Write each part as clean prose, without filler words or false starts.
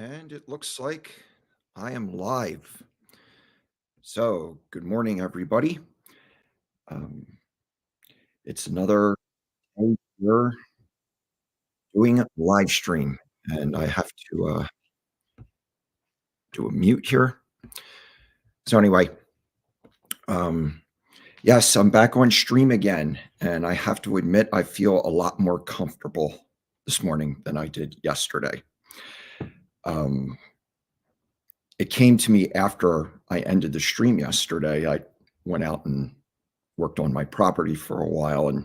And it looks like I am live. So, good morning, everybody. Um, it's another day here doing a live stream, and I have to do a mute here. So, anyway, um, yes, I'm back on stream again, and I have to admit, I feel a lot more comfortable this morning than I did yesterday. Um, it came to me after I ended the stream yesterday. I went out and worked on my property for a while, and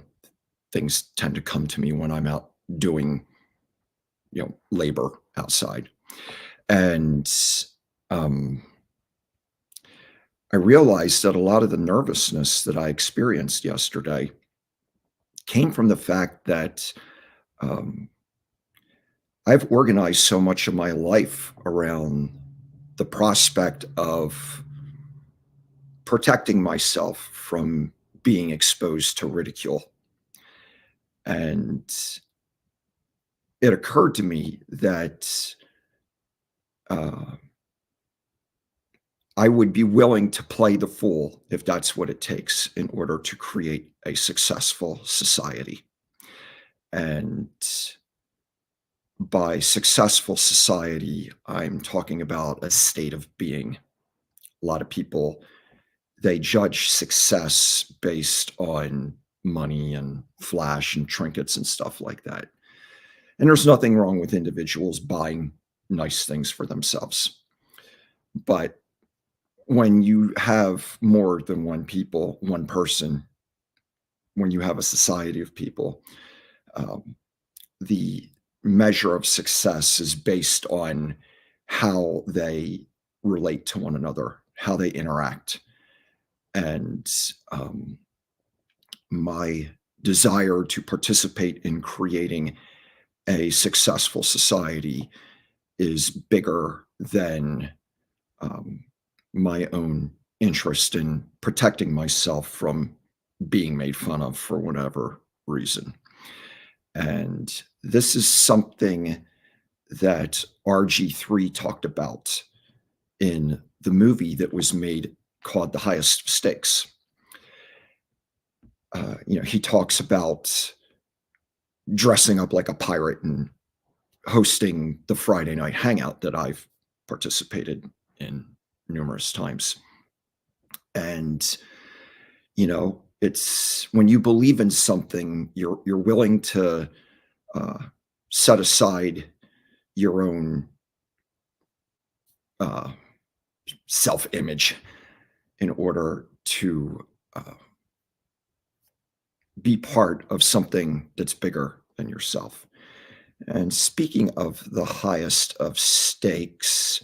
things tend to come to me when I'm out doing, labor outside. And um, I realized that a lot of the nervousness that I experienced yesterday came from the fact that um, I've organized so much of my life around the prospect of protecting myself from being exposed to ridicule. And it occurred to me that uh, I would be willing to play the fool if that's what it takes in order to create a successful society. And by successful society, I'm talking about a state of being. A lot of people, they judge success based on money and flash and trinkets and stuff like that. And there's nothing wrong with individuals buying nice things for themselves. But when you have more than one person, when you have a society of people, um, the measure of success is based on how they relate to one another, how they interact. And my desire to participate in creating a successful society is bigger than um, my own interest in protecting myself from being made fun of for whatever reason. And this is something that RG3 talked about in the movie that was made called The Highest Stakes. He talks about dressing up like a pirate and hosting the Friday night hangout that I've participated in numerous times. And it's when you believe in something, you're willing to set aside your own uh, self-image in order to be part of something that's bigger than yourself. And speaking of the highest of stakes,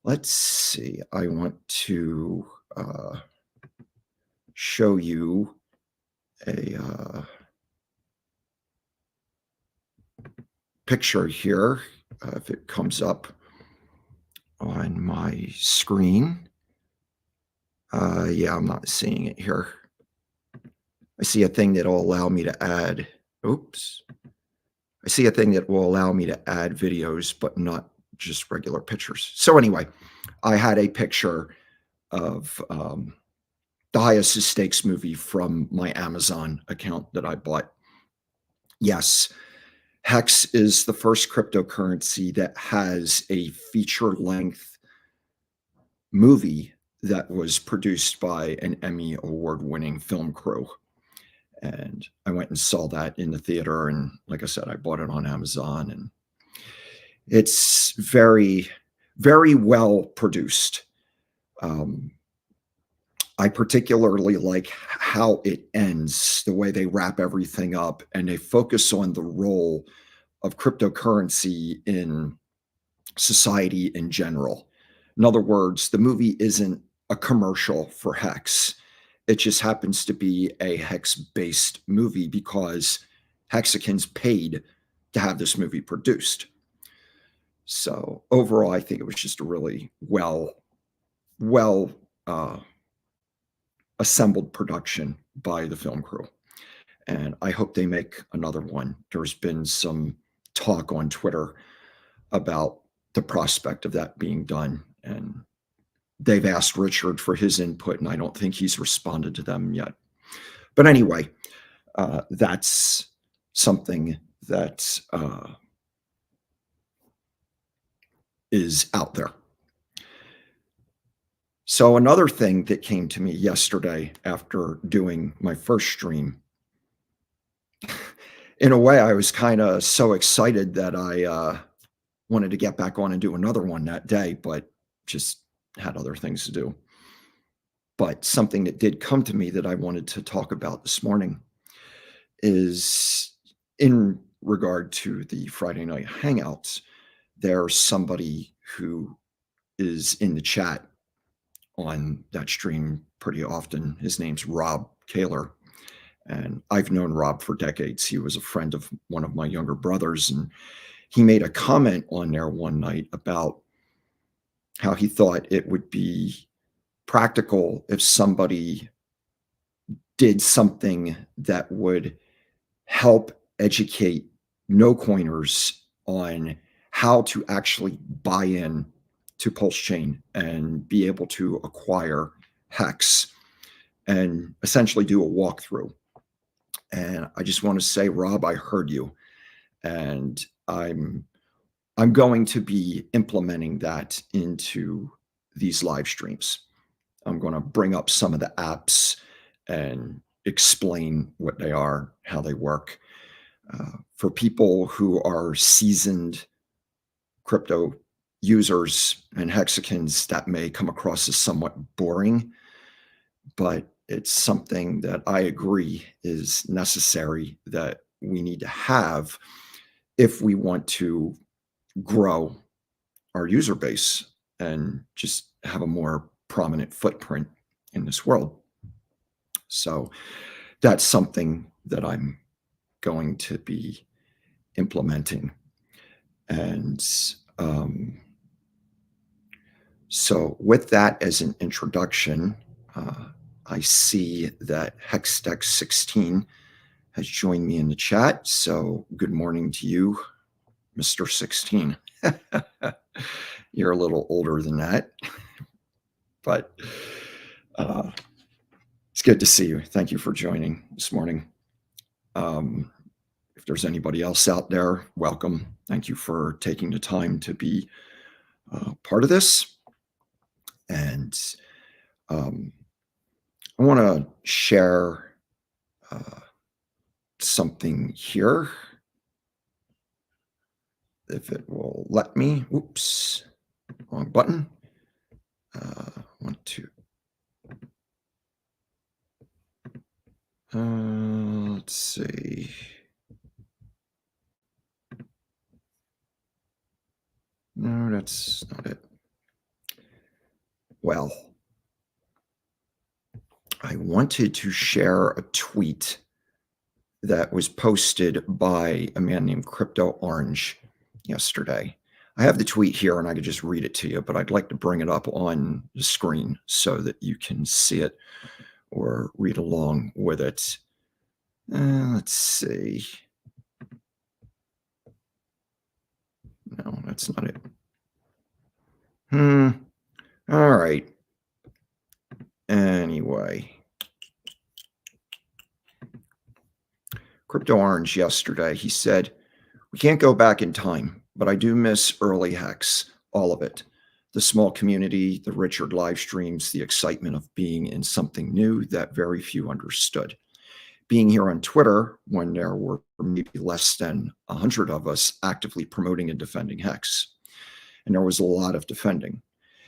let's see. I want to show you a picture here, if it comes up on my screen. Yeah, I'm not seeing it here. I see a thing that will allow me to add, oops. I see a thing that will allow me to add videos, but not just regular pictures. So anyway, I had a picture of the Highest Stakes movie from my Amazon account that I bought. Yes, Hex is the first cryptocurrency that has a feature-length movie that was produced by an Emmy award-winning film crew. And I went and saw that in the theater, and like I said, I bought it on Amazon, and it's very, very well produced. I particularly like how it ends, the way they wrap everything up, and they focus on the role of cryptocurrency in society in general. In other words, the movie isn't a commercial for Hex. It just happens to be a Hex-based movie because Hexicans paid to have this movie produced. So overall, I think it was just a really well assembled production by the film crew. And I hope they make another one. There's been some talk on Twitter about the prospect of that being done. And they've asked Richard for his input, and I don't think he's responded to them yet. But anyway, that's something that is out there. So another thing that came to me yesterday after doing my first stream, in a way, I was kind of so excited that I wanted to get back on and do another one that day, but just had other things to do. But something that did come to me that I wanted to talk about this morning is in regard to the Friday night Hangouts. There's somebody who is in the chat on that stream pretty often. His name's Rob Kaler. And I've known Rob for decades. He was a friend of one of my younger brothers. And he made a comment on there one night about how he thought it would be practical if somebody did something that would help educate no coiners on how to actually buy in to PulseChain and be able to acquire Hex and essentially do a walkthrough. And I just want to say, Rob, I heard you, and I'm going to be implementing that into these live streams. I'm going to bring up some of the apps and explain what they are, how they work. For people who are seasoned crypto users and hexagons, that may come across as somewhat boring, but it's something that I agree is necessary, that we need to have if we want to grow our user base and just have a more prominent footprint in this world. So that's something that I'm going to be implementing. And so with that as an introduction, I see that Hexdex16 has joined me in the chat. So good morning to you, Mr. 16. You're a little older than that, but it's good to see you. Thank you for joining this morning. If there's anybody else out there, welcome. Thank you for taking the time to be part of this. And I want to share something here, if it will let me. Oops, wrong button. Want to. Let's see. No, that's not it. Well, I wanted to share a tweet that was posted by a man named Crypto Orange yesterday. I have the tweet here and I could just read it to you, but I'd like to bring it up on the screen so that you can see it or read along with it. Let's see. No, that's not it. All right. Anyway. Crypto Orange yesterday, he said, "We can't go back in time, but I do miss early Hex, all of it. The small community, the Richard live streams, the excitement of being in something new that very few understood. Being here on Twitter when there were maybe less than 100 of us actively promoting and defending Hex. And there was a lot of defending.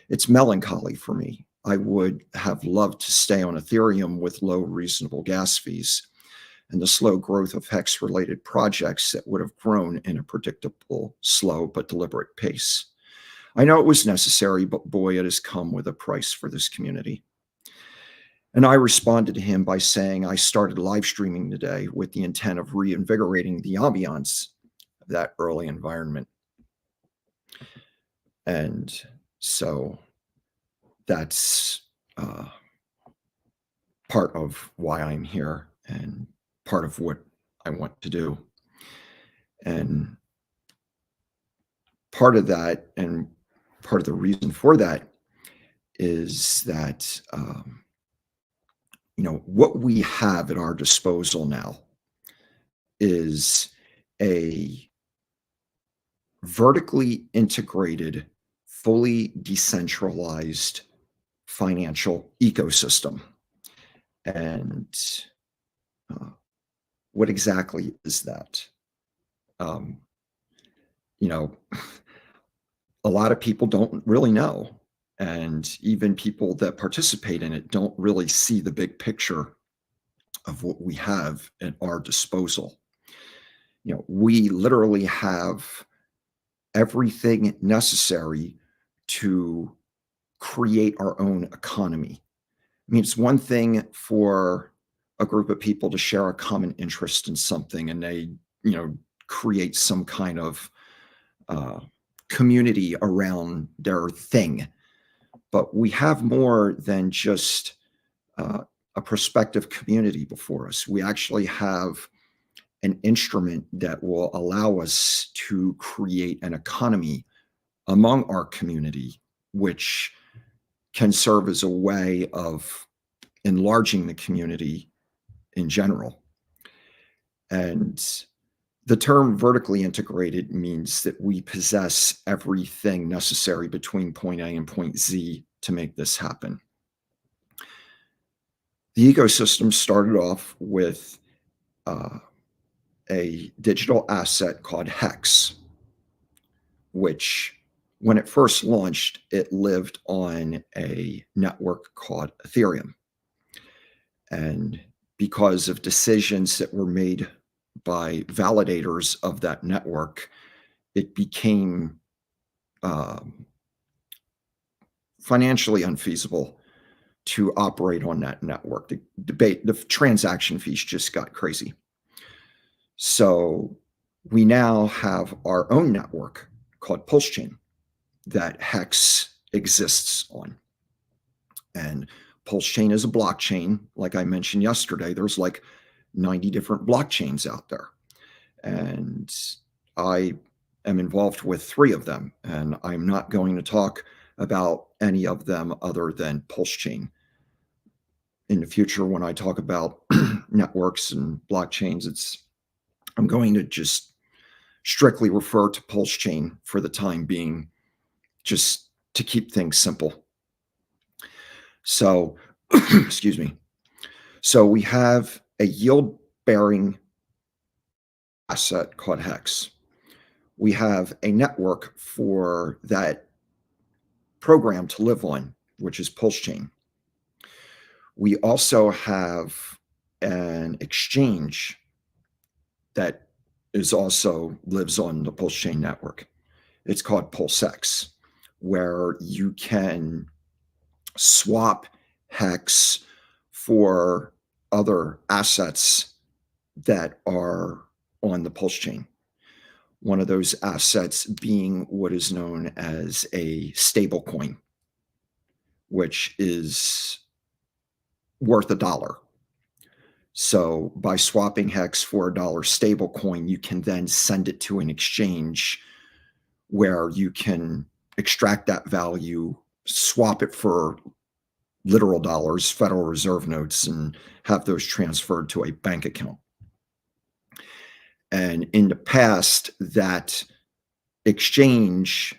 It's melancholy for me. I would have loved to stay on Ethereum with low reasonable gas fees and the slow growth of Hex-related projects that would have grown in a predictable, slow, but deliberate pace. I know it was necessary, but boy, it has come with a price for this community." And I responded to him by saying I started live streaming today with the intent of reinvigorating the ambiance of that early environment. And so that's part of why I'm here and part of what I want to do. And part of that, and part of the reason for that, is that what we have at our disposal now is a vertically integrated, fully decentralized financial ecosystem. And uh, what exactly is that? Um, you know, a lot of people don't really know. And even people that participate in it don't really see the big picture of what we have at our disposal. We literally have everything necessary to create our own economy. I mean, it's one thing for a group of people to share a common interest in something and they, create some kind of uh, community around their thing. But we have more than just uh, a prospective community before us. We actually have an instrument that will allow us to create an economy among our community, which can serve as a way of enlarging the community in general. And the term vertically integrated means that we possess everything necessary between point A and point Z to make this happen. The ecosystem started off with a digital asset called Hex, which when it first launched, it lived on a network called Ethereum. And because of decisions that were made by validators of that network, it became financially unfeasible to operate on that network. The transaction fees just got crazy. So we now have our own network called PulseChain that Hex exists on. And PulseChain is a blockchain. Like I mentioned yesterday, there's like 90 different blockchains out there. And I am involved with 3 of them. And I'm not going to talk about any of them other than PulseChain. In the future, when I talk about networks and blockchains, I'm going to just strictly refer to PulseChain for the time being, just to keep things simple. So, excuse me. So we have a yield-bearing asset called Hex. We have a network for that program to live on, which is PulseChain. We also have an exchange that also lives on the PulseChain network. It's called PulseX, where you can swap Hex for other assets that are on the PulseChain. One of those assets being what is known as a stable coin, which is worth $1. So by swapping Hex for $1 stable coin, you can then send it to an exchange where you can extract that value, swap it for literal dollars, Federal Reserve notes, and have those transferred to a bank account. And in the past, that exchange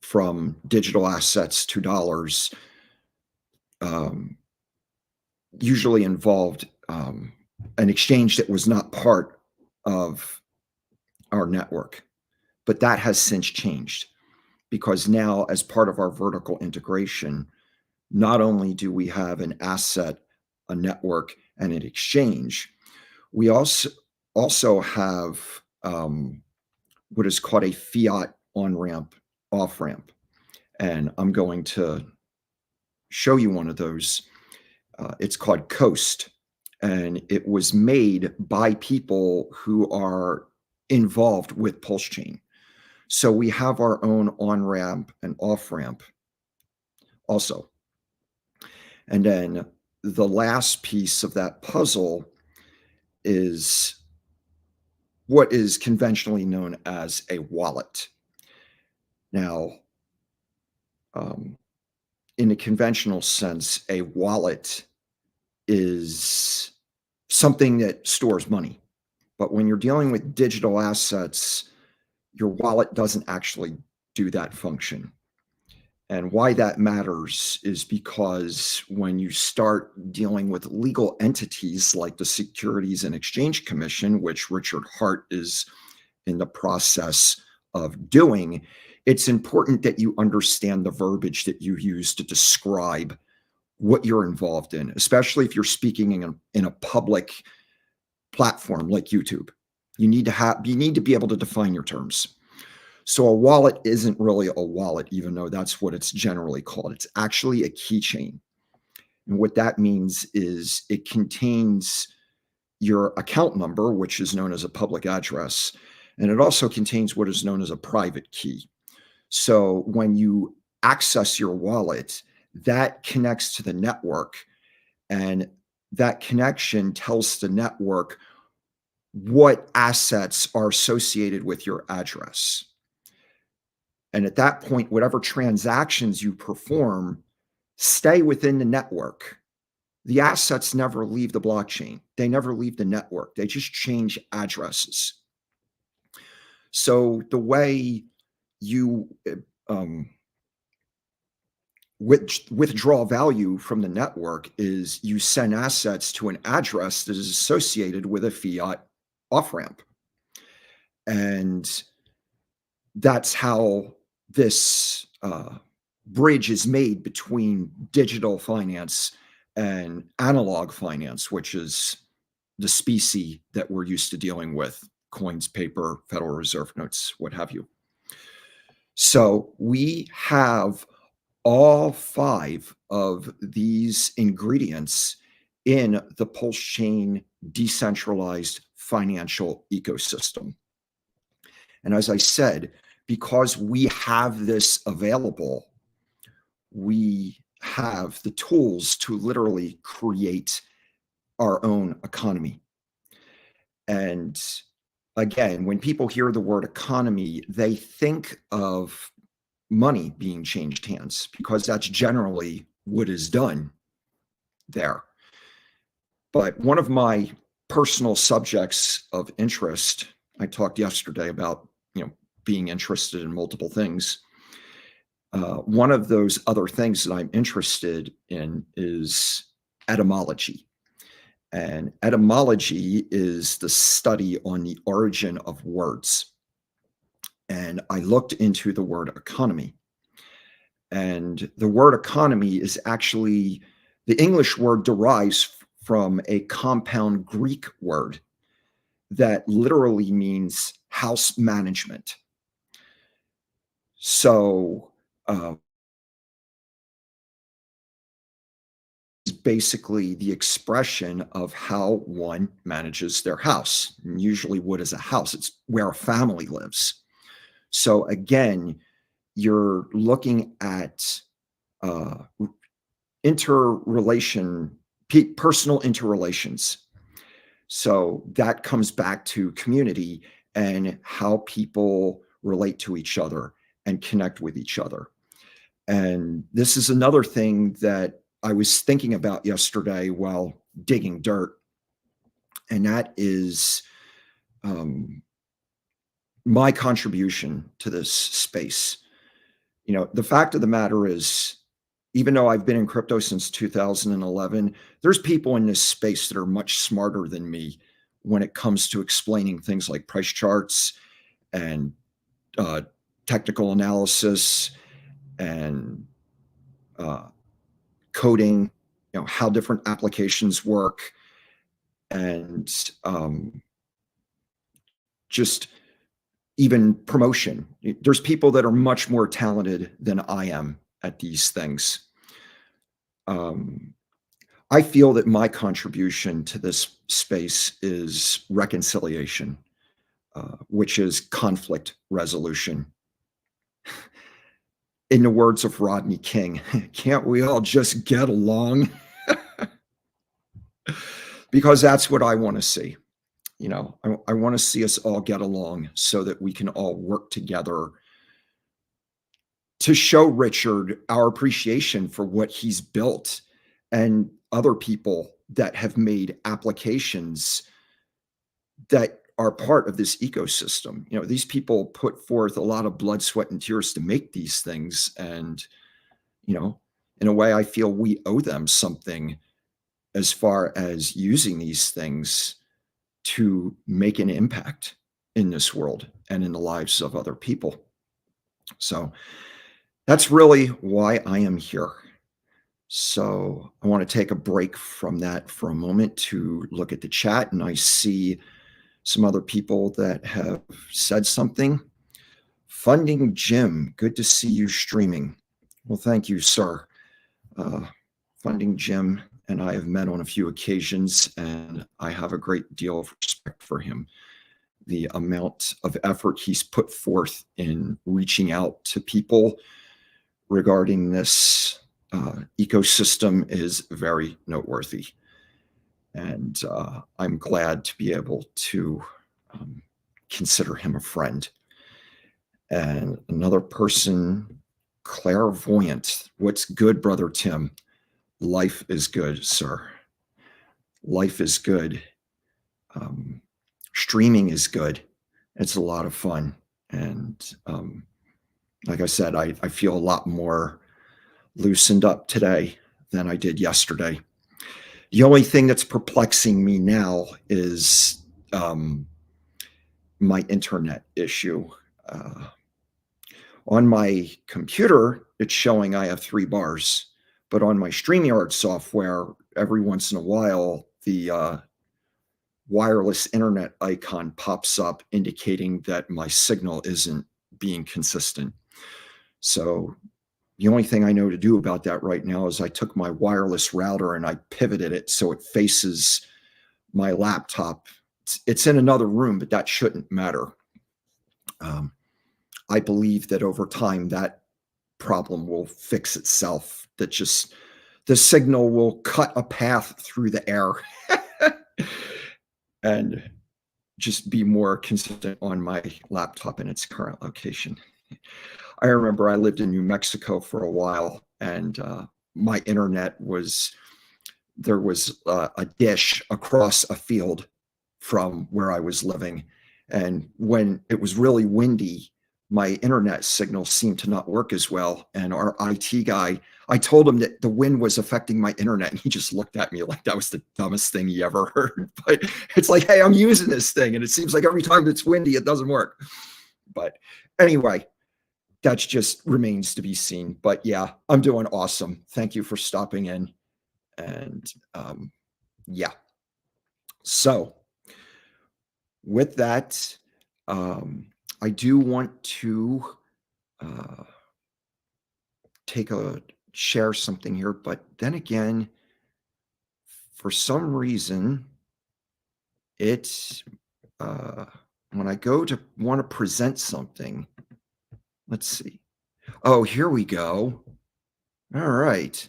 from digital assets to dollars usually involved an exchange that was not part of our network. But that has since changed, because now, as part of our vertical integration, not only do we have an asset, a network, and an exchange, we also have what is called a fiat on-ramp, off-ramp. And I'm going to show you one of those. It's called Coast. And it was made by people who are involved with PulseChain. So we have our own on-ramp and off-ramp also. And then the last piece of that puzzle is what is conventionally known as a wallet. Now, um, in the conventional sense, a wallet is something that stores money. But when you're dealing with digital assets, your wallet doesn't actually do that function. And why that matters is because when you start dealing with legal entities like the Securities and Exchange Commission, which Richard Hart is in the process of doing, it's important that you understand the verbiage that you use to describe what you're involved in, especially if you're speaking in a public platform like YouTube. You need to be able to define your terms. So a wallet isn't really a wallet, even though that's what it's generally called. It's actually a keychain. And what that means is it contains your account number, which is known as a public address, and it also contains what is known as a private key. So when you access your wallet, that connects to the network, and that connection tells the network what assets are associated with your address. And at that point, whatever transactions you perform stay within the network. The assets never leave the blockchain. They never leave the network. They just change addresses. So the way you withdraw value from the network is you send assets to an address that is associated with a fiat off-ramp. And that's how this bridge is made between digital finance and analog finance, which is the specie that we're used to dealing with: coins, paper, Federal Reserve notes, what have you. So we have all 5 of these ingredients in the PulseChain decentralized financial ecosystem. And as I said, because we have this available, we have the tools to literally create our own economy. And again, when people hear the word economy, they think of money being changed hands, because that's generally what is done there. But one of my personal subjects of interest, I talked yesterday about, being interested in multiple things. One of those other things that I'm interested in is etymology. And etymology is the study on the origin of words. And I looked into the word economy. And the word economy is actually, the English word derives from a compound Greek word that literally means house management. So it's basically the expression of how one manages their house. And usually, what is a house? It's where a family lives. So again, you're looking at personal interrelations. So that comes back to community and how people relate to each other and connect with each other. And this is another thing that I was thinking about yesterday while digging dirt, and that is my contribution to this space. The fact of the matter is, even though I've been in crypto since 2011, there's people in this space that are much smarter than me when it comes to explaining things like price charts and technical analysis and coding, how different applications work, and just even promotion. There's people that are much more talented than I am at these things. I feel that my contribution to this space is reconciliation, which is conflict resolution. In the words of Rodney King, can't we all just get along? Because that's what I want to see. I want to see us all get along so that we can all work together to show Richard our appreciation for what he's built and other people that have made applications that are part of this ecosystem. You know, these people put forth a lot of blood, sweat, and tears to make these things. And, you know, in a way, I feel we owe them something as far as using these things to make an impact in this world and in the lives of other people. So that's really why I am here. So I want to take a break from that for a moment to look at the chat, and I see some other people that have said something. Funding Jim, good to see you streaming. Well, thank you, sir. Funding Jim and I have met on a few occasions, and I have a great deal of respect for him. The amount of effort he's put forth in reaching out to people regarding this ecosystem is very noteworthy. And I'm glad to be able to consider him a friend. And another person, clairvoyant. What's good, Brother Tim? Life is good, sir. Life is good. Streaming is good. It's a lot of fun. And like I said, I feel a lot more loosened up today than I did yesterday. The only thing that's perplexing me now is my internet issue. On my computer, it's showing I have 3 bars, but on my StreamYard software, every once in a while, the wireless internet icon pops up indicating that my signal isn't being consistent. So the only thing I know to do about that right now is I took my wireless router and I pivoted it so it faces my laptop. It's in another room, but that shouldn't matter. I believe that over time that problem will fix itself, that just the signal will cut a path through the air and just be more consistent on my laptop in its current location. I remember I lived in New Mexico for a while, and my internet was, there was a dish across a field from where I was living. And when it was really windy, my internet signal seemed to not work as well. And our IT guy, I told him that the wind was affecting my internet, and he just looked at me like that was the dumbest thing he ever heard. But it's like, hey, I'm using this thing, and it seems like every time it's windy, it doesn't work. But anyway, that just remains to be seen. But yeah, I'm doing awesome. Thank you for stopping in. And yeah. So with that, I do want to share something here, but then again, for some reason, it's when I go to want to present something, let's see. Oh, here we go. All right.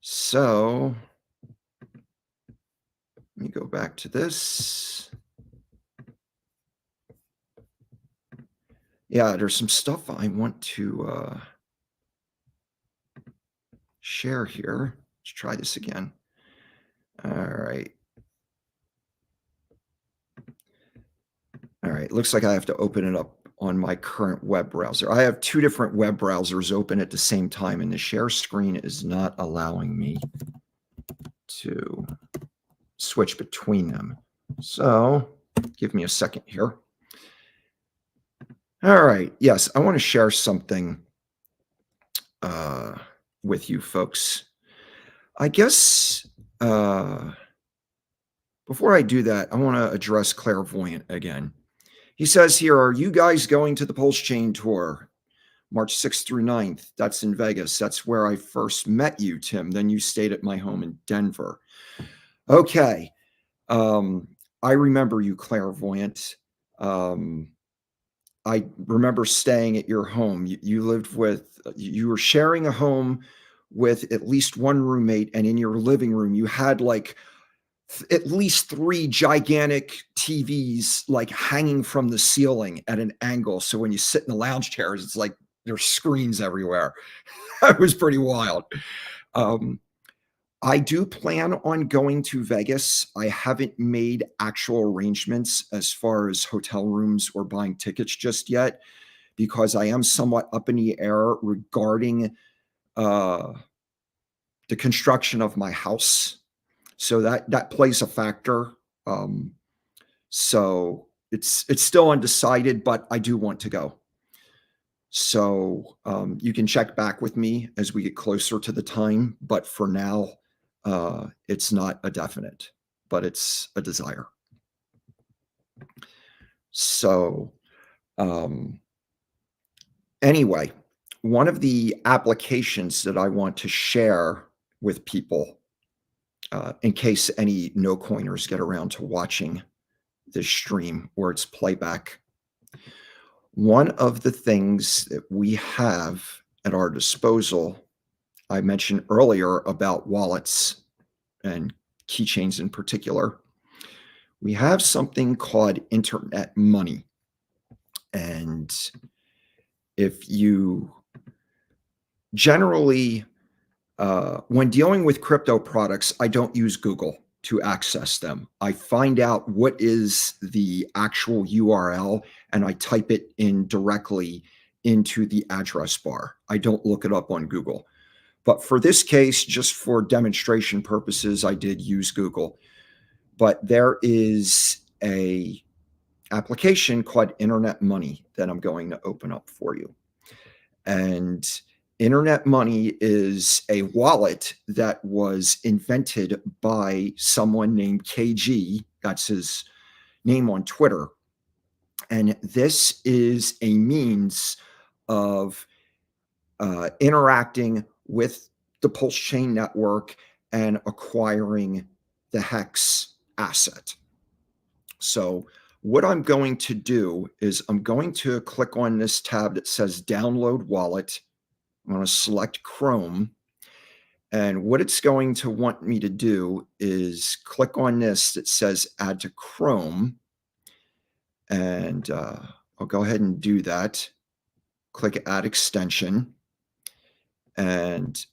So let me go back to this. Yeah, there's some stuff I want to share here. Let's try this again. All right. All right. Looks like I have to open it up on my current web browser. I have 2 different web browsers open at the same time, and the share screen is not allowing me to switch between them. So give me a second here. All right. Yes, I want to share something with you folks. I guess before I do that, I want to address Clairvoyant again. He says here, are you guys going to the PulseChain tour? March 6th through 9th. That's in Vegas. That's where I first met you, Tim. Then you stayed at my home in Denver. Okay. I remember you, Clairvoyant. I remember staying at your home. You were sharing a home with at least one roommate, and in your living room, you had like at least 3 gigantic TVs like hanging from the ceiling at an angle. So when you sit in the lounge chairs, it's like there's screens everywhere. That was pretty wild. I do plan on going to Vegas. I haven't made actual arrangements as far as hotel rooms or buying tickets just yet, because I am somewhat up in the air regarding the construction of my house. So that plays a factor. So it's still undecided, but I do want to go. So you can check back with me as we get closer to the time, but for now, it's not a definite, but it's a desire. So anyway, one of the applications that I want to share with people, in case any no coiners get around to watching this stream or its playback, one of the things that we have at our disposal, I mentioned earlier about wallets and keychains in particular, we have something called internet money. And if you generally, when dealing with crypto products, I don't use Google to access them. I find out what is the actual URL and I type it in directly into the address bar. I don't look it up on Google. But for this case, just for demonstration purposes, I did use Google. But there is a application called Internet Money that I'm going to open up for you. And Internet Money is a wallet that was invented by someone named KG. That's his name on Twitter. And this is a means of interacting with the PulseChain network and acquiring the Hex asset. So what I'm going to do is I'm going to click on this tab that says Download Wallet. I'm going to select Chrome. And what it's going to want me to do is click on this that says Add to Chrome. And I'll go ahead and do that. Click Add Extension. And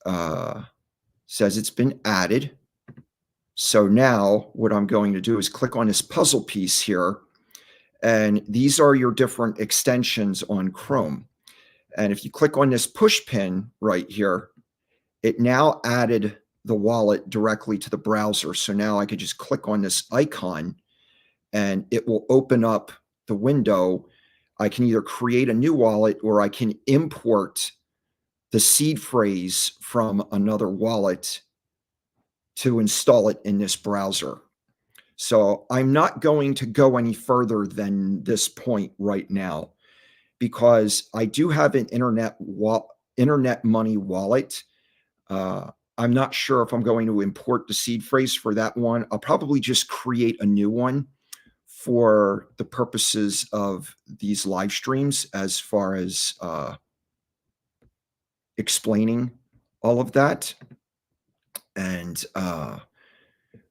says it's been added. So now what I'm going to do is click on this puzzle piece here. And these are your different extensions on Chrome. And if you click on this push pin right here, it now added the wallet directly to the browser. So now I could just click on this icon and it will open up the window. I can either create a new wallet or I can import the seed phrase from another wallet to install it in this browser. So I'm not going to go any further than this point right now, because I do have an internet money wallet. I'm not sure if I'm going to import the seed phrase for that one. I'll probably just create a new one for the purposes of these live streams, as far as explaining all of that. And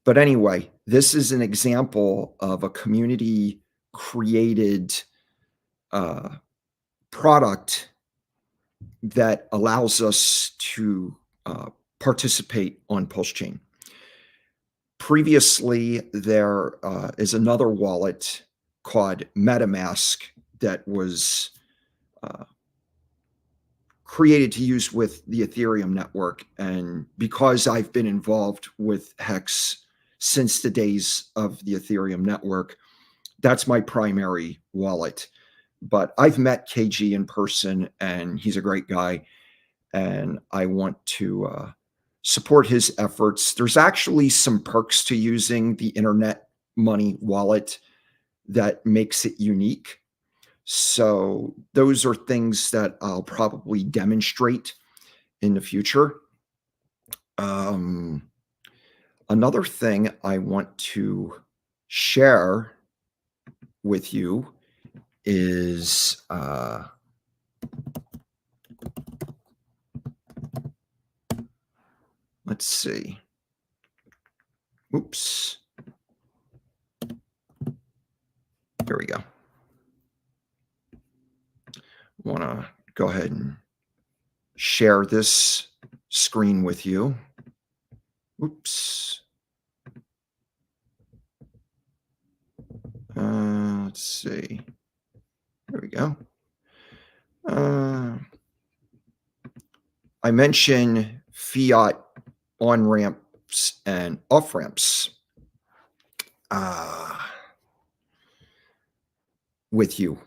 but anyway, this is an example of a community created product that allows us to participate on PulseChain. Previously, there is another wallet called MetaMask that was created to use with the Ethereum network. And because I've been involved with Hex since the days of the Ethereum network, that's my primary wallet. But I've met KG in person, and he's a great guy, and I want to support his efforts. There's actually some perks to using the Internet Money wallet that makes it unique. So those are things that I'll probably demonstrate in the future. Another thing I want to share with you is let's see. Oops. Here we go. Want to go ahead and share this screen with you. Oops. Let's see. There we go. I mentioned fiat on-ramps and off-ramps with you.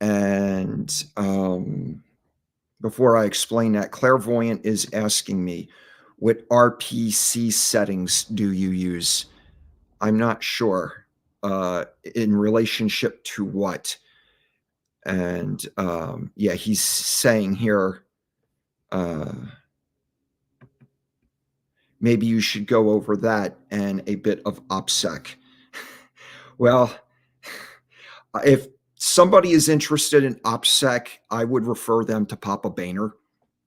And before I explain that, Clairvoyant is asking me, what RPC settings do you use? I'm not sure. In relationship to what? And yeah, he's saying here, maybe you should go over that and a bit of OPSEC. Well, if somebody is interested in OPSEC, I would refer them to Papa Boehner.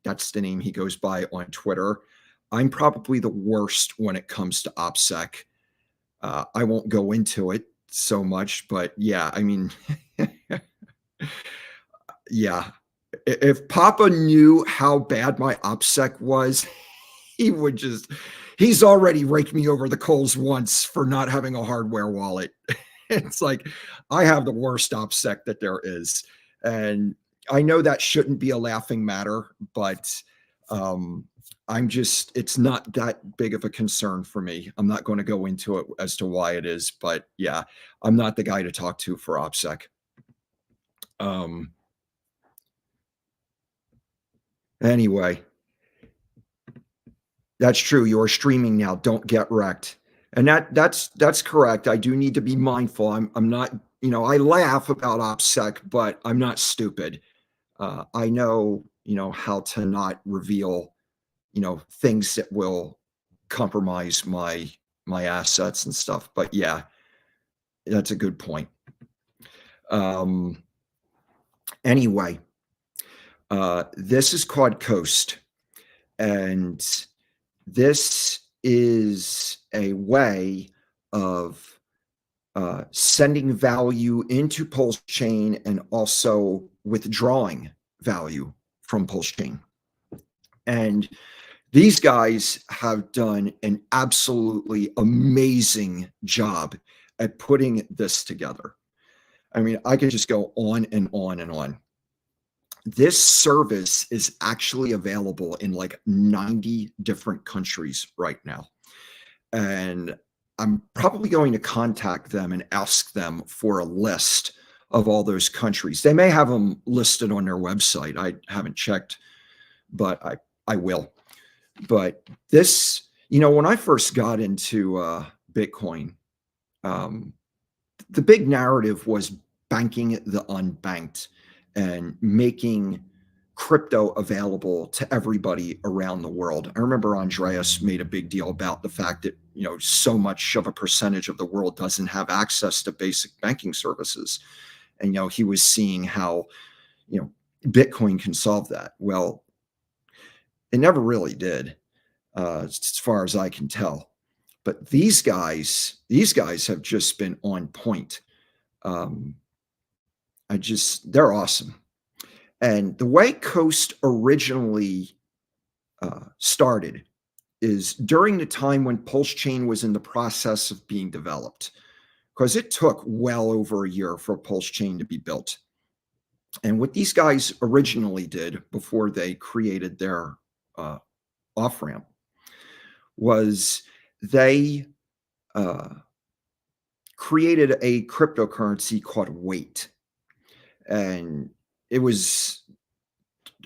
That's the name he goes by on Twitter. I'm probably the worst when it comes to OPSEC. I won't go into it so much, but yeah, I mean, yeah. If Papa knew how bad my OPSEC was, he would just, he's already raked me over the coals once for not having a hardware wallet. It's like, I have the worst OPSEC that there is. And I know that shouldn't be a laughing matter, but I'm just, it's not that big of a concern for me. I'm not going to go into it as to why it is, but yeah, I'm not the guy to talk to for OPSEC. Anyway, that's true. You're streaming now. Don't get wrecked. And that's correct. I do need to be mindful. I'm not, you know, I laugh about OPSEC, but I'm not stupid. I know, you know, how to not reveal, you know, things that will compromise my assets and stuff. But yeah, that's a good point. Anyway, this is called Coast, and this is a way of sending value into PulseChain and also withdrawing value from PulseChain. And these guys have done an absolutely amazing job at putting this together. I mean, I could just go on and on and on. This service is actually available in like 90 different countries right now. And I'm probably going to contact them and ask them for a list of all those countries. They may have them listed on their website. I haven't checked, but I will. But this, you know, when I first got into Bitcoin, the big narrative was banking the unbanked and making crypto available to everybody around the world. I remember Andreas made a big deal about the fact that, you know, so much of a percentage of the world doesn't have access to basic banking services. And, you know, he was seeing how, you know, Bitcoin can solve that. Well, it never really did, as far as I can tell. But these guys have just been on point. They're awesome. And the way Coast originally started is during the time when PulseChain was in the process of being developed, because it took well over a year for PulseChain to be built. And what these guys originally did before they created their off-ramp was they created a cryptocurrency called Weight. And it was,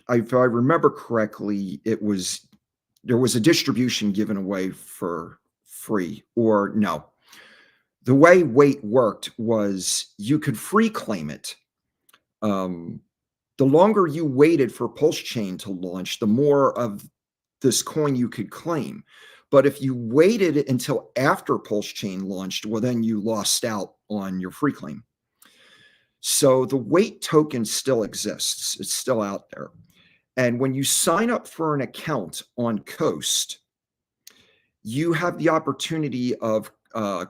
if I remember correctly, there was a distribution given away for free, or no. The way Weight worked was you could free claim it. The longer you waited for PulseChain to launch, the more of this coin you could claim. But if you waited until after PulseChain launched, well, then you lost out on your free claim. So the Weight token still exists. It's still out there. And when you sign up for an account on Coast, you have the opportunity of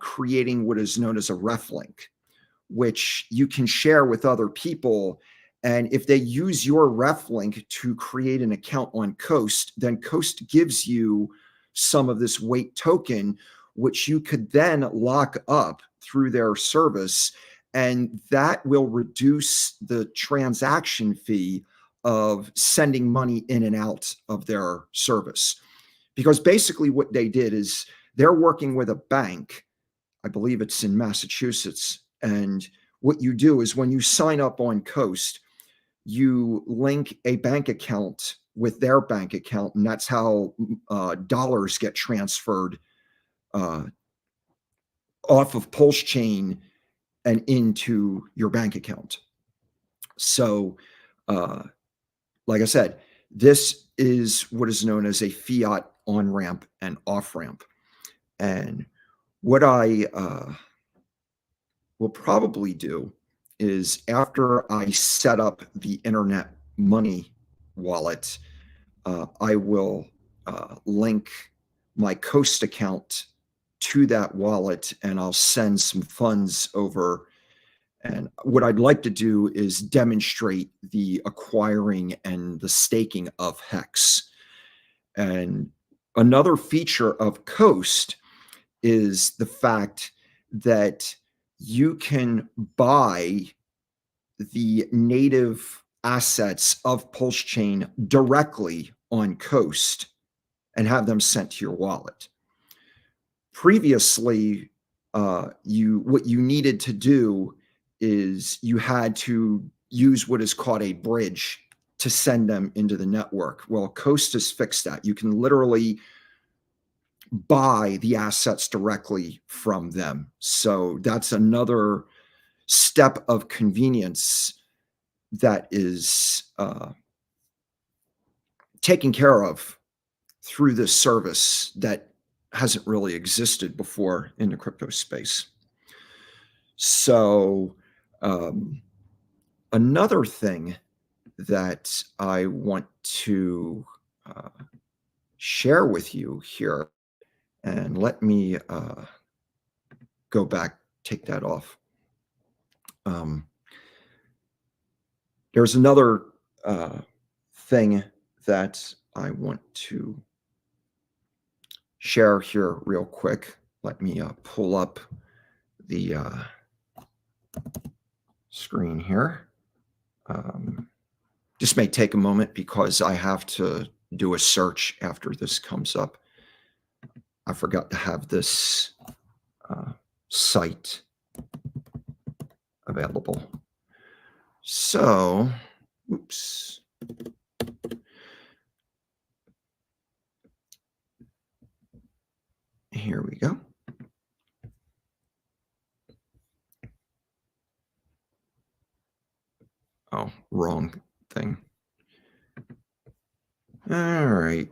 creating what is known as a ref link, which you can share with other people. And if they use your ref link to create an account on Coast, then Coast gives you some of this weight token, which you could then lock up through their service. And that will reduce the transaction fee of sending money in and out of their service. Because basically what they did is they're working with a bank. I believe it's in Massachusetts. And what you do is when you sign up on Coast, you link a bank account with their bank account, and that's how dollars get transferred off of PulseChain and into your bank account. So, like I said, this is what is known as a fiat on-ramp and off-ramp. And what I will probably do is after I set up the internet money wallet, I will link my Coast account to that wallet, and I'll send some funds over. And what I'd like to do is demonstrate the acquiring and the staking of Hex. And another feature of Coast is the fact that you can buy the native assets of PulseChain directly on Coast and have them sent to your wallet. Previously, what you needed to do is you had to use what is called a bridge to send them into the network. Well, Coast has fixed that. You can literally buy the assets directly from them. So that's another step of convenience that is taken care of through this service that hasn't really existed before in the crypto space. So another thing that I want to share with you here, and let me go back, take that off. There's another thing that I want to share here real quick. Let me pull up the screen here. This may take a moment because I have to do a search after this comes up. I forgot to have this site available. So, oops. Here we go. Oh, wrong thing. All right.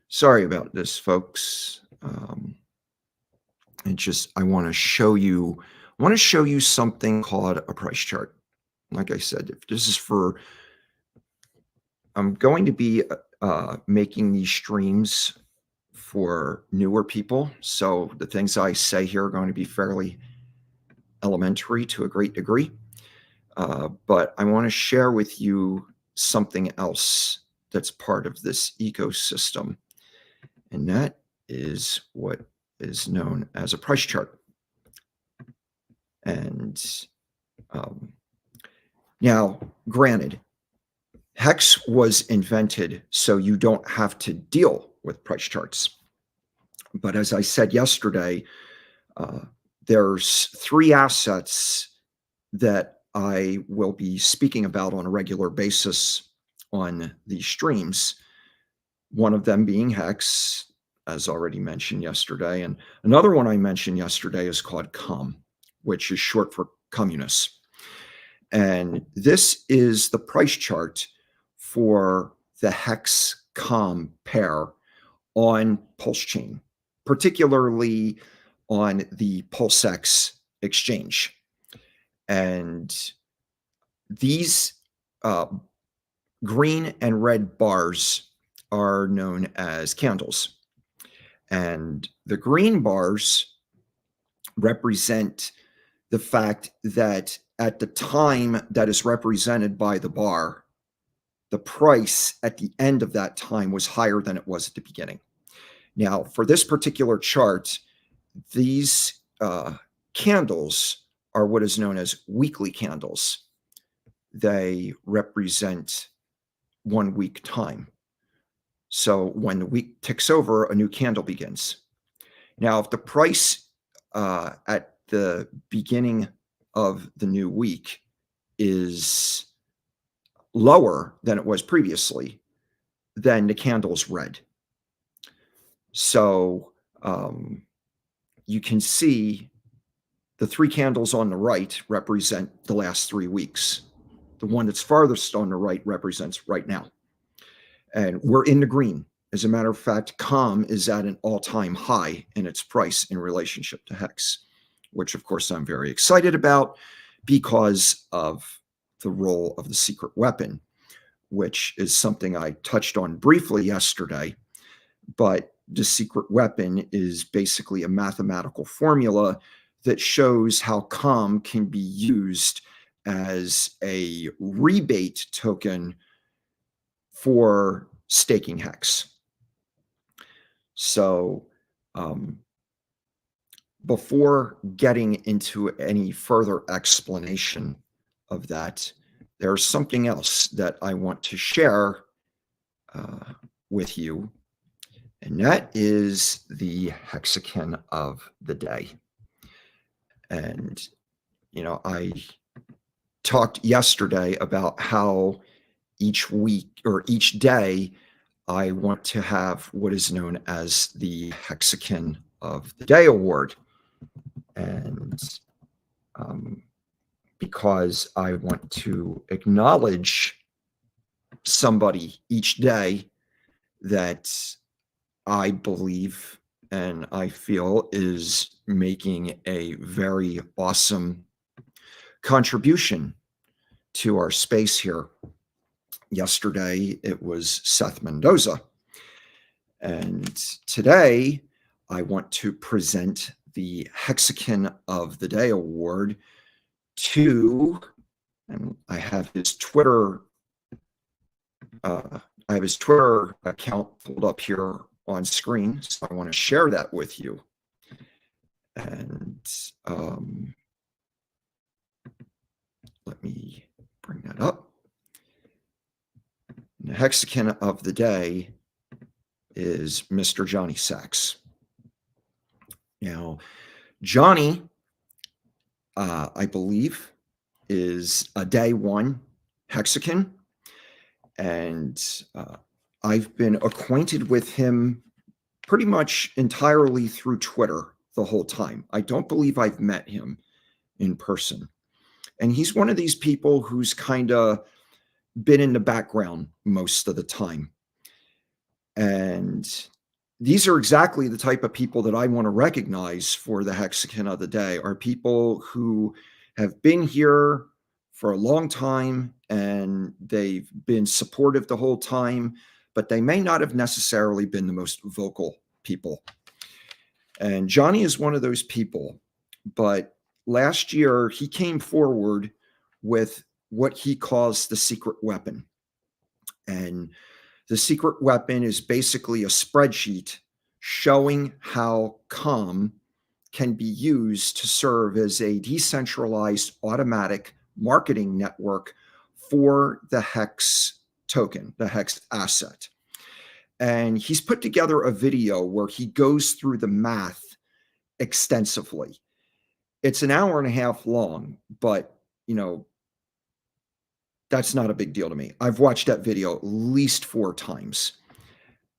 Sorry about this, folks. It's just I want to show you something called a price chart. Like I said, if this is for, I'm going to be making these streams for newer people. So the things I say here are going to be fairly elementary to a great degree. But I want to share with you something else that's part of this ecosystem. And that is what is known as a price chart. And now, granted, Hex was invented so you don't have to deal with price charts. But as I said yesterday, there's 3 assets that I will be speaking about on a regular basis on these streams. One of them being Hex, as already mentioned yesterday. And another one I mentioned yesterday is called COM, which is short for communists. And this is the price chart for the Hex COM pair on PulseChain, particularly on the PulseX exchange. And these green and red bars are known as candles. And the green bars represent the fact that at the time that is represented by the bar, the price at the end of that time was higher than it was at the beginning. Now, for this particular chart, these candles are what is known as weekly candles. They represent 1 week time. So when the week ticks over, a new candle begins. Now, if the price at the beginning of the new week is lower than it was previously, then the candle's red. So you can see the 3 candles on the right represent the last 3 weeks. The one that's farthest on the right represents right now. And we're in the green. As a matter of fact, COM is at an all-time high in its price in relationship to Hex, which of course I'm very excited about because of the role of the secret weapon, which is something I touched on briefly yesterday. But the secret weapon is basically a mathematical formula that shows how COM can be used as a rebate token for staking Hex. So before getting into any further explanation of that, there's something else that I want to share with you, and that is the Hexakin of the day. And, I talked yesterday about how each week or each day I want to have what is known as the Hexakin of the Day Award. And because I want to acknowledge somebody each day that I believe and I feel is making a very awesome contribution to our space here. Yesterday, it was Seth Mendoza. And today, I want to present the Hexakin of the Day Award to, and I have his Twitter account pulled up here on screen, so I want to share that with you. And let me bring that up. The Hexakin of the day is Mr. Johnny Sachs. Now, Johnny, I believe, is a day 1 Hexakin, and I've been acquainted with him pretty much entirely through Twitter the whole time. I don't believe I've met him in person. And he's one of these people who's kind of been in the background most of the time. And these are exactly the type of people that I want to recognize for the Hexakin of the day, are people who have been here for a long time and they've been supportive the whole time, but they may not have necessarily been the most vocal people. And Johnny is one of those people. But last year, he came forward with what he calls the secret weapon. And the secret weapon is basically a spreadsheet showing how COM can be used to serve as a decentralized automatic marketing network for the Hex token, the Hex asset. And he's put together a video where he goes through the math extensively. It's an hour and a half long, but, that's not a big deal to me. I've watched that video at least 4 times.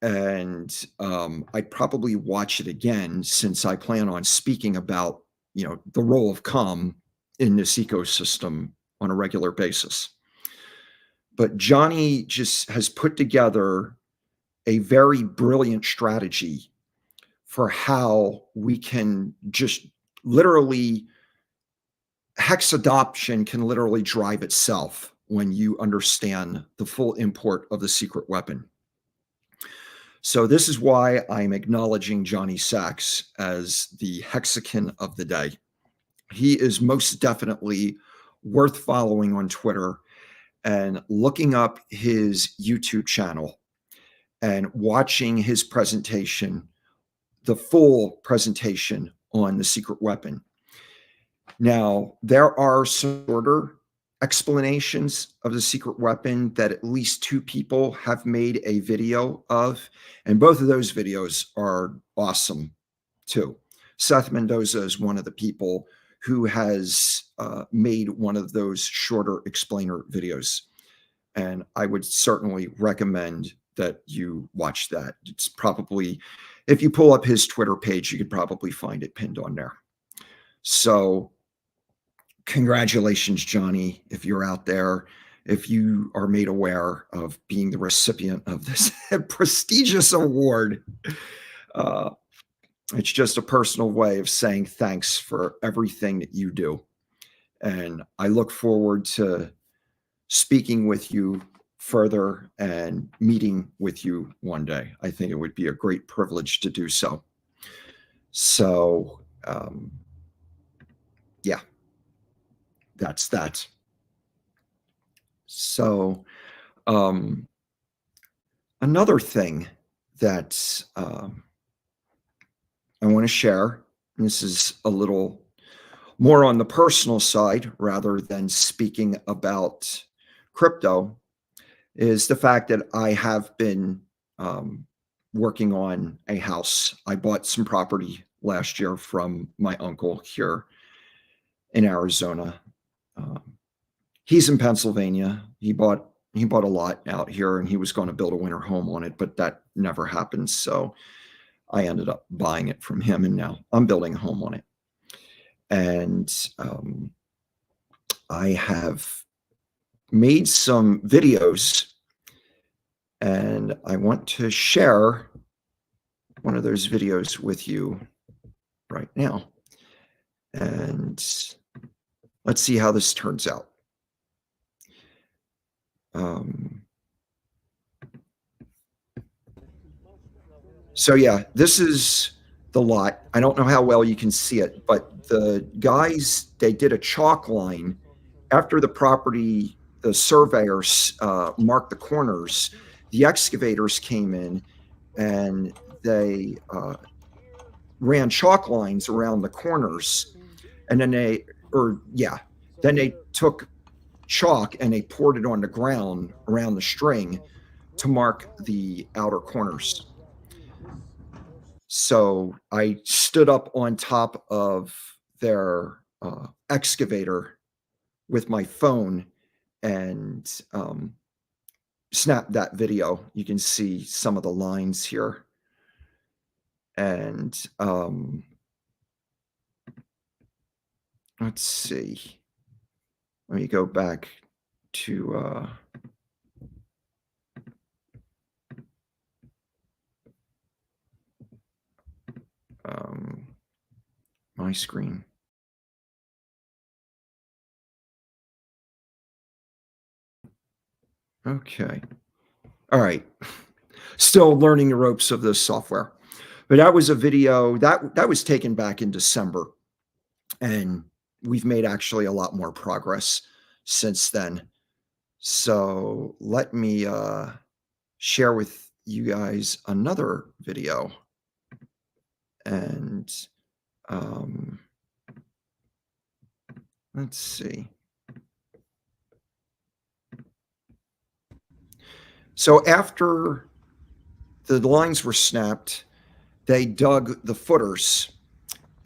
And I'd probably watch it again, since I plan on speaking about, the role of COM in this ecosystem on a regular basis. But Johnny just has put together a very brilliant strategy for how we can just literally, Hex adoption can literally drive itself when you understand the full import of the secret weapon. So this is why I'm acknowledging Johnny Sachs as the Hexakin of the day. He is most definitely worth following on Twitter and looking up his YouTube channel and watching his presentation, the full presentation on the secret weapon. Now, there are shorter explanations of the secret weapon that at least 2 people have made a video of, and both of those videos are awesome too. Seth Mendoza is one of the people who has made one of those shorter explainer videos, and I would certainly recommend that you watch that. It's probably, if you pull up his Twitter page, you could probably find it pinned on there. So congratulations, Johnny, if you're out there, if you are made aware of being the recipient of this prestigious award. It's just a personal way of saying thanks for everything that you do. And I look forward to speaking with you further and meeting with you one day. I think it would be a great privilege to do so. So, yeah, that's that. So, another thing that I want to share, and this is a little more on the personal side rather than speaking about crypto, is the fact that I have been working on a house. I bought some property last year from my uncle here in Arizona. He's in Pennsylvania. He bought a lot out here, and he was going to build a winter home on it, but that never happened. So I ended up buying it from him, and now I'm building a home on it. And I have made some videos, and I want to share one of those videos with you right now. And let's see how this turns out. So yeah, this is the lot. I don't know how well you can see it, but the guys, they did a chalk line after the property, the surveyors marked the corners. The excavators came in and they ran chalk lines around the corners, and then they took chalk and they poured it on the ground around the string to mark the outer corners. So I stood up on top of their excavator with my phone and snapped that video. You can see some of the lines here. And let's see. Let me go back to my screen. Okay. All right. Still learning the ropes of this software. But that was a video that was taken back in December, and we've made actually a lot more progress since then. So let me share with you guys another video. And let's see. So after the lines were snapped, they dug the footers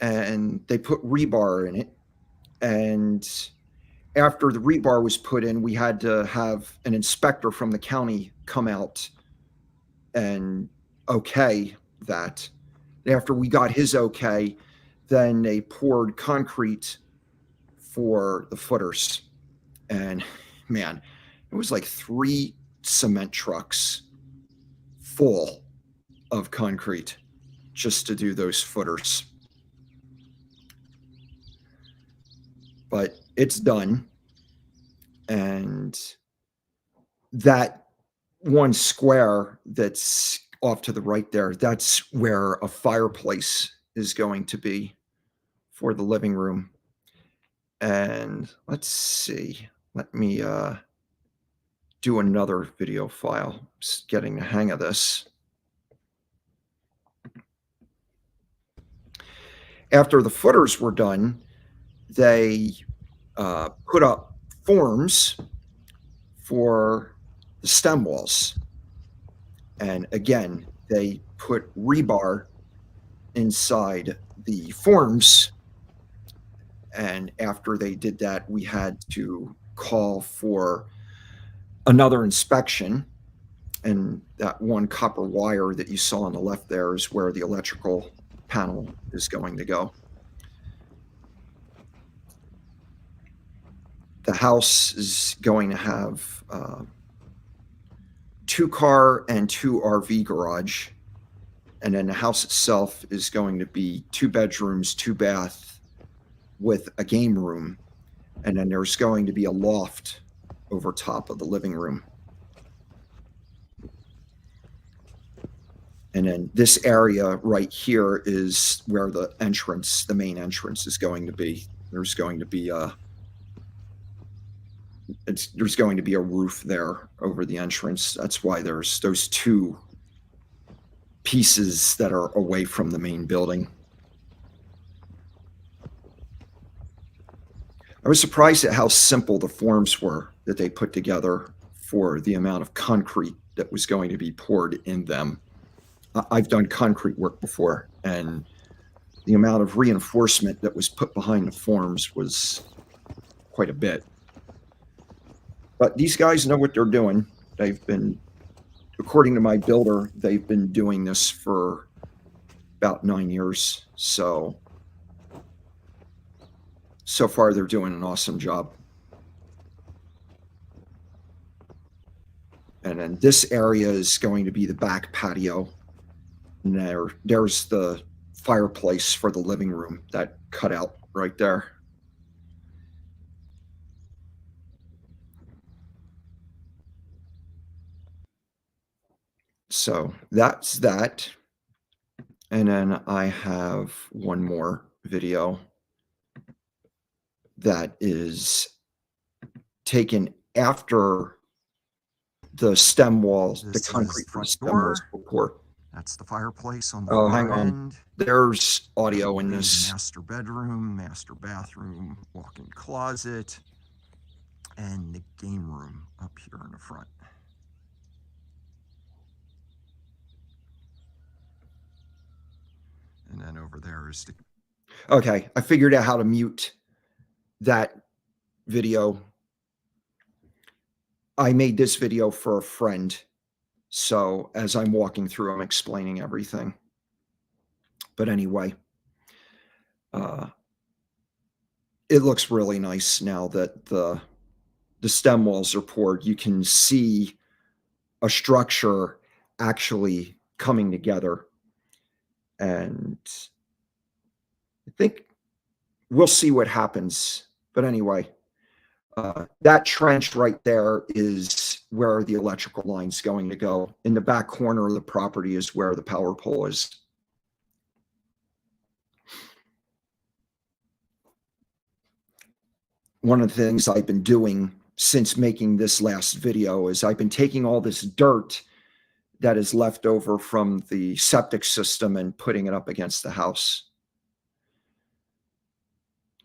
and they put rebar in it. And after the rebar was put in, we had to have an inspector from the county come out and okay that. After we got his okay, then they poured concrete for the footers. And man, it was like 3 cement trucks full of concrete just to do those footers. But it's done. And that one square that's off to the right there, that's where a fireplace is going to be for the living room. And let's see. Let me do another video file. Just getting the hang of this. After the footers were done, they put up forms for the stem walls. And again, they put rebar inside the forms. And after they did that, we had to call for another inspection. And that one copper wire that you saw on the left there is where the electrical panel is going to go. The house is going to have 2-car and 2 RV garage. And then the house itself is going to be 2 bedrooms, 2 bath with a game room. And then there's going to be a loft over top of the living room. And then this area right here is where the entrance, the main entrance, is going to be. There's going to be a roof there over the entrance. That's why there's those 2 pieces that are away from the main building. I was surprised at how simple the forms were that they put together for the amount of concrete that was going to be poured in them. I've done concrete work before, and the amount of reinforcement that was put behind the forms was quite a bit. But these guys know what they're doing. They've been, according to my builder, they've been doing this for about 9 years. So far, they're doing an awesome job. And then this area is going to be the back patio. And there's the fireplace for the living room, that cutout right there. So that's that. And then I have one more video that is taken after the stem walls, the concrete for the stem walls before. That's the fireplace on the Oh, far hang on. end. There's audio in this. Master bedroom, master bathroom, walk-in closet, and the game room up here in the front. And then over there is the... Okay, I figured out how to mute that video. I made this video for a friend. So as I'm walking through, I'm explaining everything. But anyway, it looks really nice now that the stem walls are poured. You can see a structure actually coming together. And I think we'll see what happens. But anyway, that trench right there is where the electrical line's going to go. In the back corner of the property is where the power pole is. One of the things I've been doing since making this last video is I've been taking all this dirt that is left over from the septic system and putting it up against the house.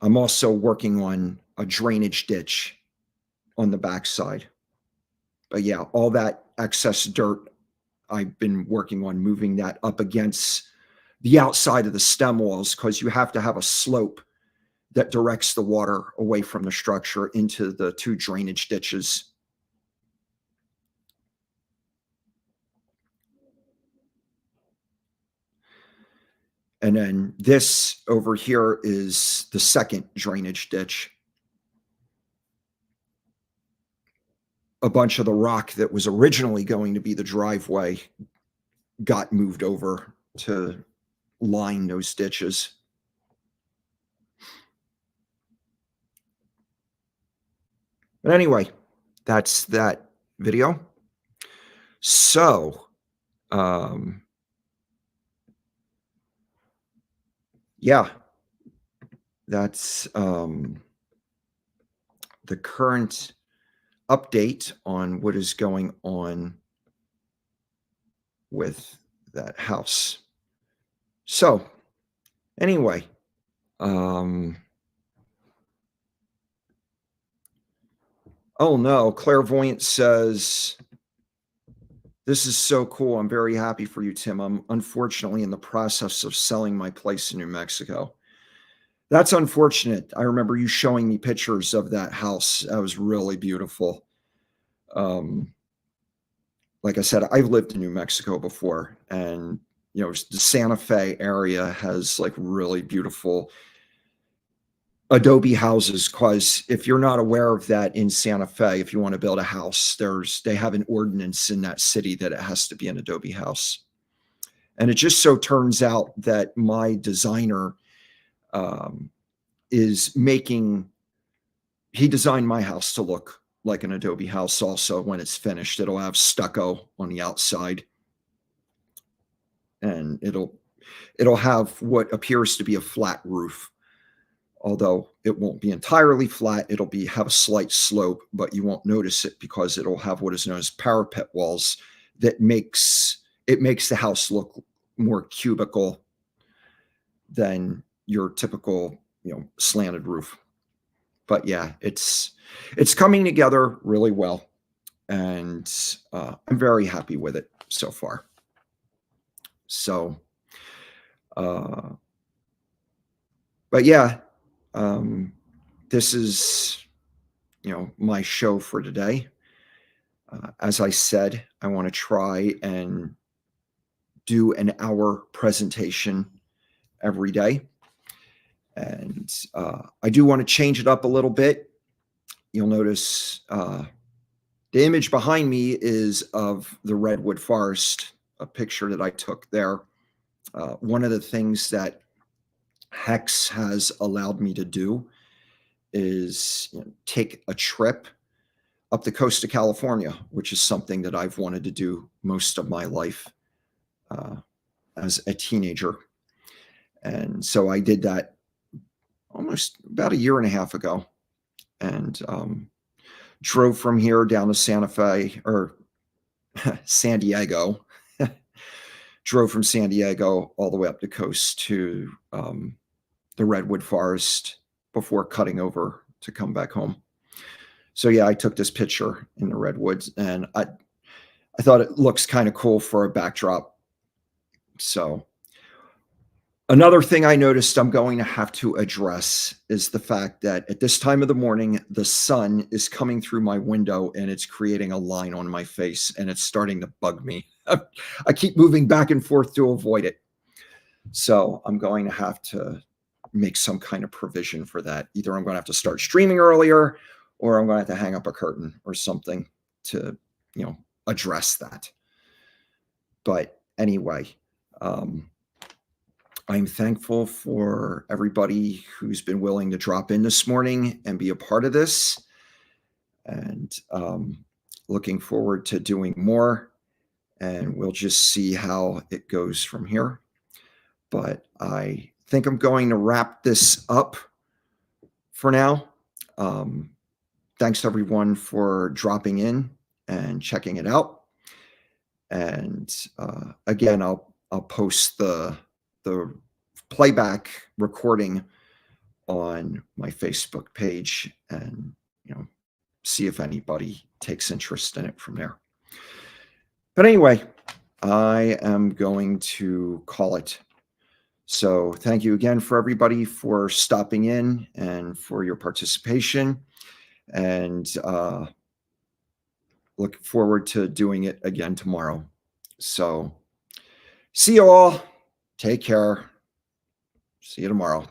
I'm also working on a drainage ditch on the backside. But yeah, all that excess dirt, I've been working on moving that up against the outside of the stem walls, because you have to have a slope that directs the water away from the structure into the 2 drainage ditches. And then this over here is the second drainage ditch. A bunch of the rock that was originally going to be the driveway got moved over to line those ditches. But anyway, that's that video. So, yeah, that's the current update on what is going on with that house. So anyway, oh no, Clairvoyant says, this is so cool. I'm very happy for you, Tim. I'm unfortunately in the process of selling my place in New Mexico. That's unfortunate. I remember you showing me pictures of that house. That was really beautiful. Like I said, I've lived in New Mexico before, and you know, the Santa Fe area has like really beautiful adobe houses. Because if you're not aware of that, in Santa Fe, if you want to build a house, they have an ordinance in that city that it has to be an adobe house. And it just so turns out that my designer he designed my house to look like an adobe house also. When it's finished, it'll have stucco on the outside, and it'll have what appears to be a flat roof, although it won't be entirely flat. It'll have a slight slope, but you won't notice it because it'll have what is known as parapet walls that makes the house look more cubical than your typical, you know, slanted roof. But yeah, it's coming together really well, and I'm very happy with it so far. So, but yeah, this is, you know, my show for today. As I said, I want to try and do an hour presentation every day. And I do want to change it up a little bit. You'll notice the image behind me is of the redwood forest, a picture that I took there. One of the things that Hex has allowed me to do is, you know, take a trip up the coast of California, which is something that I've wanted to do most of my life as a teenager. And so I did that almost about a year and a half ago, and drove from here down to Santa Fe, or San Diego, drove from San Diego all the way up the coast to the redwood forest before cutting over to come back home. So yeah, I took this picture in the redwoods, and I thought it looks kind of cool for a backdrop. So another thing I noticed I'm going to have to address is the fact that at this time of the morning, the sun is coming through my window and it's creating a line on my face, and it's starting to bug me. I keep moving back and forth to avoid it. So I'm going to have to make some kind of provision for that. Either I'm going to have to start streaming earlier, or I'm going to have to hang up a curtain or something to, you know, address that. But anyway, I'm thankful for everybody who's been willing to drop in this morning and be a part of this, and looking forward to doing more, and we'll just see how it goes from here. But I think I'm going to wrap this up for now. Thanks everyone for dropping in and checking it out. And again, I'll post the playback recording on my Facebook page, and, you know, see if anybody takes interest in it from there. But anyway, I am going to call it. So thank you again for everybody for stopping in and for your participation, and look forward to doing it again tomorrow. So see you all. Take care. See you tomorrow.